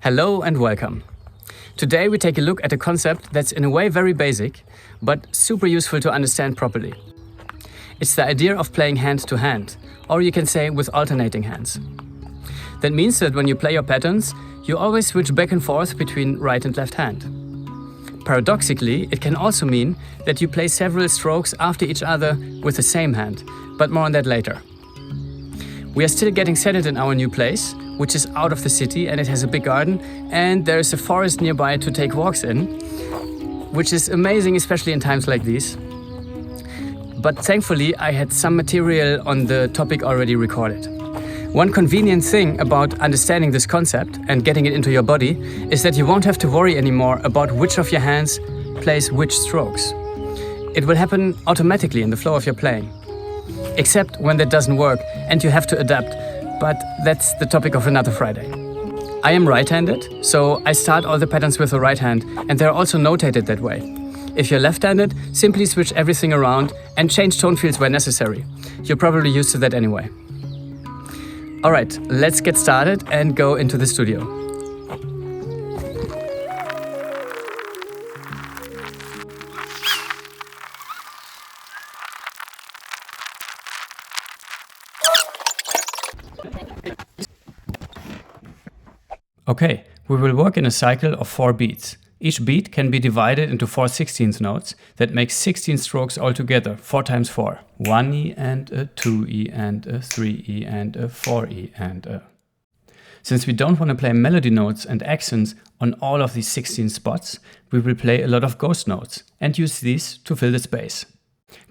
Hello and welcome. Today we take a look at a concept that's in a way very basic, but super useful to understand properly. It's the idea of playing hand-to-hand, or you can say with alternating hands. That means that when you play your patterns, you always switch back and forth between right and left hand. Paradoxically, it can also mean that you play several strokes after each other with the same hand, but more on that later. We are still getting settled in our new place, which is out of the city and it has a big garden, and there is a forest nearby to take walks in, which is amazing, especially in times like these. But thankfully, I had some material on the topic already recorded. One convenient thing about understanding this concept and getting it into your body is that you won't have to worry anymore about which of your hands plays which strokes. It will happen automatically in the flow of your playing. Except when that doesn't work and you have to adapt, but that's the topic of another Friday. I am right-handed, so I start all the patterns with the right hand, and they're also notated that way. If you're left-handed, simply switch everything around and change tone fields where necessary. You're probably used to that anyway. Alright, let's get started and go into the studio. Okay, we will work in a cycle of 4 beats. Each beat can be divided into 4 16th notes that make 16 strokes altogether, 4 times 4. 1E and a 2E and a 3E and a 4E and a. Since we don't want to play melody notes and accents on all of these 16 spots, we will play a lot of ghost notes and use these to fill the space.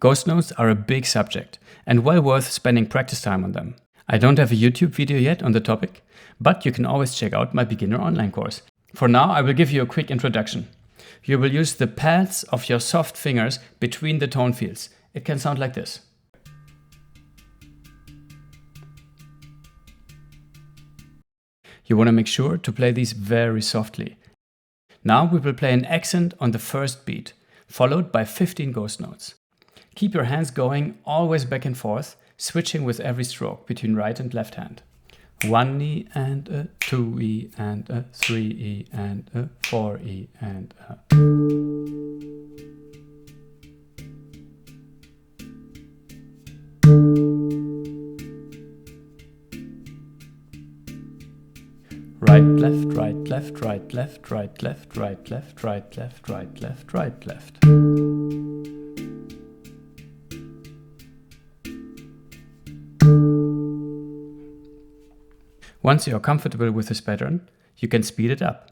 Ghost notes are a big subject and well worth spending practice time on them. I don't have a YouTube video yet on the topic, but you can always check out my beginner online course. For now, I will give you a quick introduction. You will use the pads of your soft fingers between the tone fields. It can sound like this. You want to make sure to play these very softly. Now we will play an accent on the first beat, followed by 15 ghost notes. Keep your hands going always back and forth, switching with every stroke between right and left hand. 1E and a 2E and a 3E and a 4E and a. Right, left, right, left, right, left, right, left, right, left, right, left, right, left, right, left. Once you are comfortable with this pattern, you can speed it up.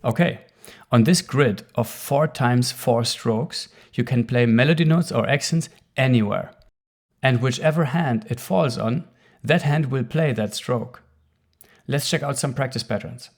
Okay, on this grid of 4 times 4 strokes, you can play melody notes or accents anywhere. And whichever hand it falls on, that hand will play that stroke. Let's check out some practice patterns.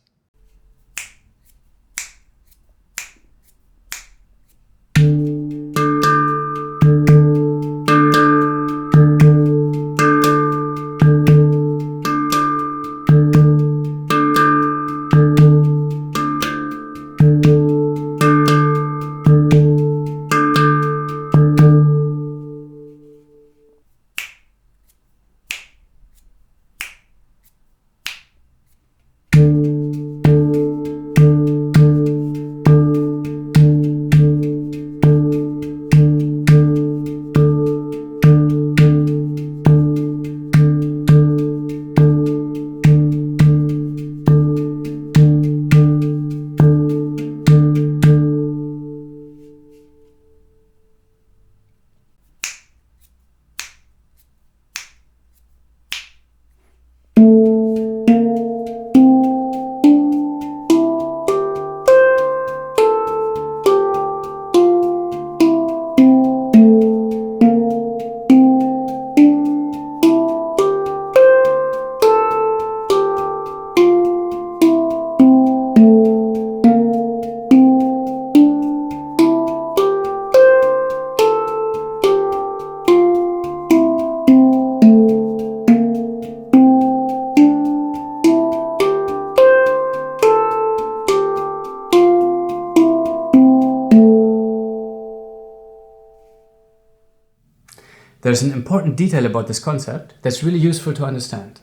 There's an important detail about this concept that's really useful to understand.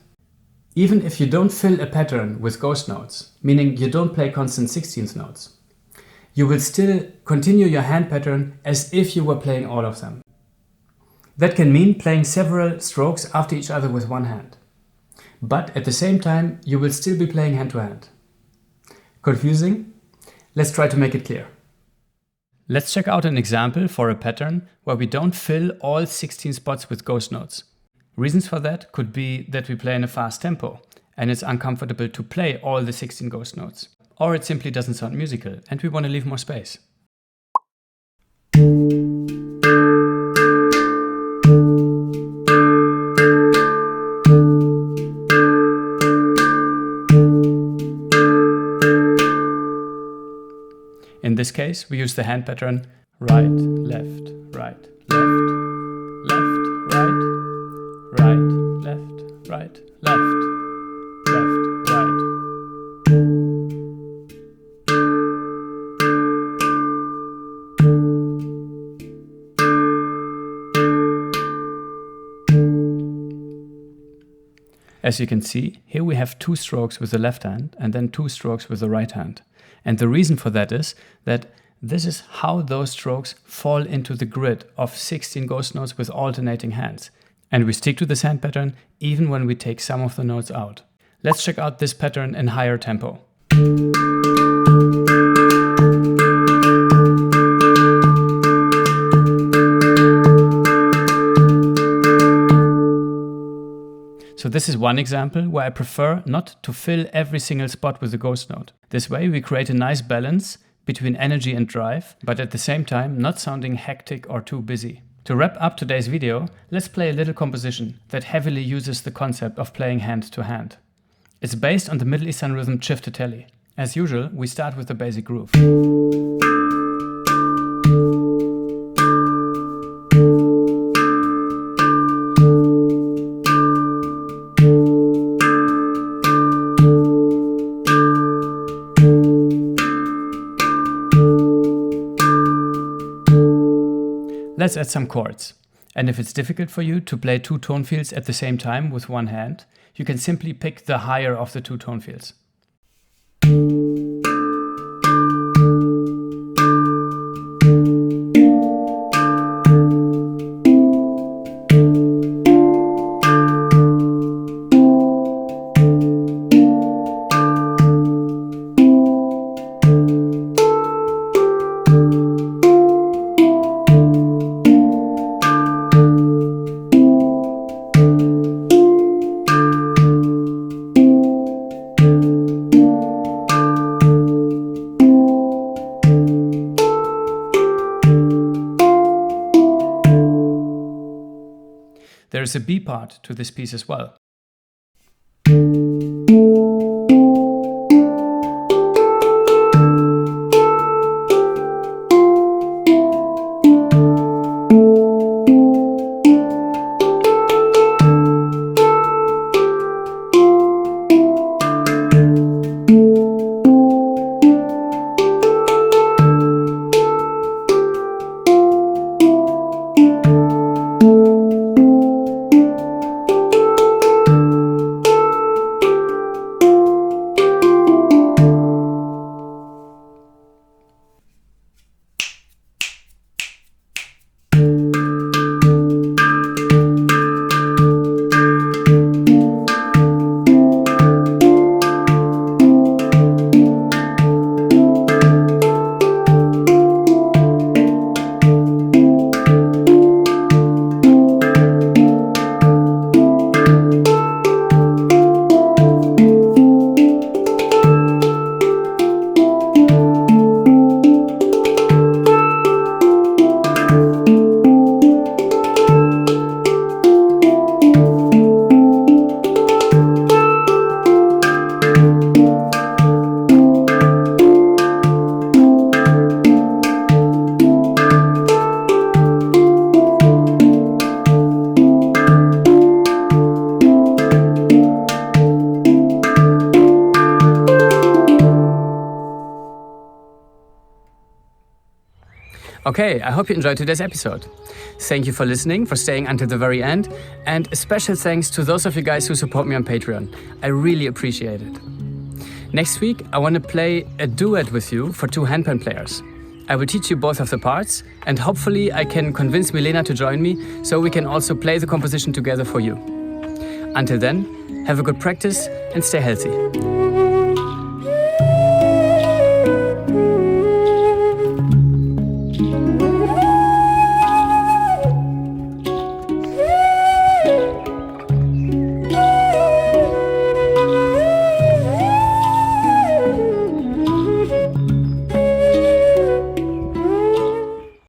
Even if you don't fill a pattern with ghost notes, meaning you don't play constant 16th notes, you will still continue your hand pattern as if you were playing all of them. That can mean playing several strokes after each other with one hand. But at the same time, you will still be playing hand to hand. Confusing? Let's try to make it clear. Let's check out an example for a pattern where we don't fill all 16 spots with ghost notes. Reasons for that could be that we play in a fast tempo and it's uncomfortable to play all the 16 ghost notes. Or it simply doesn't sound musical and we want to leave more space. In this case, we use the hand pattern right, left, right, left, left, right, right, left, right, left, left, right. As you can see, here we have 2 strokes with the left hand and then 2 strokes with the right hand. And the reason for that is that this is how those strokes fall into the grid of 16 ghost notes with alternating hands. And we stick to this hand pattern even when we take some of the notes out. Let's check out this pattern in higher tempo. So this is one example where I prefer not to fill every single spot with a ghost note. This way we create a nice balance between energy and drive, but at the same time not sounding hectic or too busy. To wrap up today's video, let's play a little composition that heavily uses the concept of playing hand to hand. It's based on the Middle Eastern rhythm Chifteteli. As usual, we start with the basic groove. Let's add some chords. And if it's difficult for you to play 2 tone fields at the same time with one hand, you can simply pick the higher of the 2 tone fields. There is a B part to this piece as well. Okay, I hope you enjoyed today's episode. Thank you for listening, for staying until the very end, and a special thanks to those of you guys who support me on Patreon. I really appreciate it. Next week, I want to play a duet with you for 2 handpan players. I will teach you both of the parts, and hopefully I can convince Milena to join me so we can also play the composition together for you. Until then, have a good practice and stay healthy.